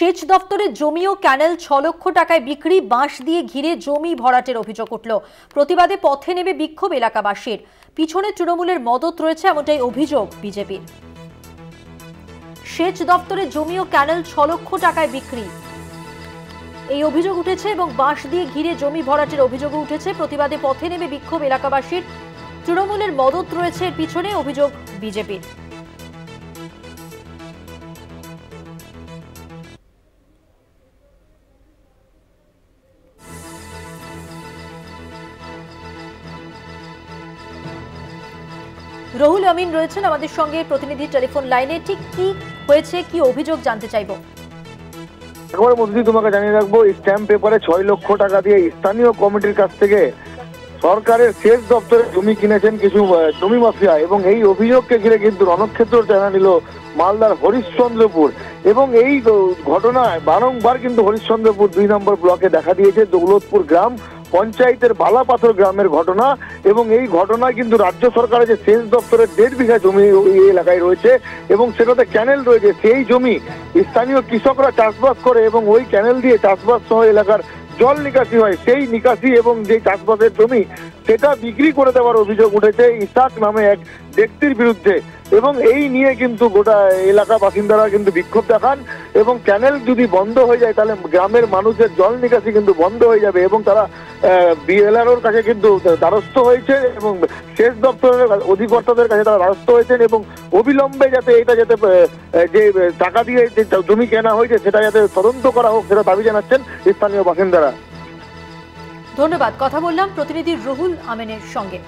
সেচ দপ্তরের জমি ও ক্যানেল 6 লক্ষ টাকায় বিক্রি, বাঁশ দিয়ে ঘিরে জমি ভরাটের অভিযোগ উঠল। প্রতিবাদে পথে নেমে বিক্ষোভ এলাকাবাসীর। পিছনে তৃণমূলের মদত রয়েছে এমনটাই অভিযোগ বিজেপির। সেচ দপ্তরের জমি ও ক্যানেল 6 লক্ষ টাকায় বিক্রি, এই অভিযোগ উঠেছে এবং বাঁশ দিয়ে ঘিরে জমি ভরাটের অভিযোগ উঠেছে। প্রতিবাদে পথে নেমে বিক্ষোভ এলাকাবাসীর। তৃণমূলের মদত রয়েছে পিছনে, অভিযোগ বিজেপির। রুহুল আমিন রয়েছেন আমাদের সঙ্গে প্রতিনিধি টেলিফোন লাইনে। ঠিক কি হয়েছে, কি অভিযোগ জানতে চাইবো। একবার মধ্যে তোমাকে জানিয়ে রাখবো, স্ট্যাম্প পেপারে 6 লক্ষ টাকা দিয়ে স্থানীয় কমিটির কাছ থেকে সরকারের সেচ দপ্তরে জমি কিনেছেন কিছু জমি মাফিয়া, এবং এই অভিযোগকে ঘিরে কিন্তু রণক্ষেত্র জানা নিল মালদার হরিশ্চন্দ্রপুর। এবং এই ঘটনায় বারংবার কিন্তু হরিশ্চন্দ্রপুর 2 নম্বর ব্লকে দেখা দিয়েছে দৌলতপুর গ্রাম পঞ্চায়েতের বালাপাথর গ্রামের ঘটনা। এবং এই ঘটনায় কিন্তু রাজ্য সরকারের যে সেচ দপ্তরের 1.5 বিঘা জমি এই এলাকায় রয়েছে এবং সেটাতে ক্যানেল রয়েছে, সেই জমি স্থানীয় কৃষকরা চাষবাস করে এবং ওই ক্যানেল দিয়ে চাষবাস সহ এলাকার জল নিকাশি হয়। সেই নিকাশি এবং যে চাষবাসের জমি সেটা বিক্রি করে দেওয়ার অভিযোগ উঠেছে ইসাক নামে এক ব্যক্তির বিরুদ্ধে। এবং এই নিয়ে কিন্তু গোটা এলাকা বাসিন্দারা কিন্তু বিক্ষোভ দেখান এবং ক্যানেল যদি বন্ধ হয়ে যায় তাহলে গ্রামের মানুষের জল নিকাশি কিন্তু বন্ধ হয়ে যাবে। এবং তারা বিএলআরওর কাছে কিন্তু দ্বারস্থ হয়েছে এবং সেচ দপ্তরের অধিকর্তাদের কাছে তারা দ্বারস্থ হয়েছেন এবং অবিলম্বে যাতে এটা যাতে যে টাকা দিয়ে যে জমি কেনা হয়েছে সেটা যাতে তদন্ত করা হোক সেটা দাবি জানাচ্ছেন স্থানীয় বাসিন্দারা। ধন্যবাদ। কথা বললাম প্রতিনিধি রুহুল আমিনের সঙ্গে।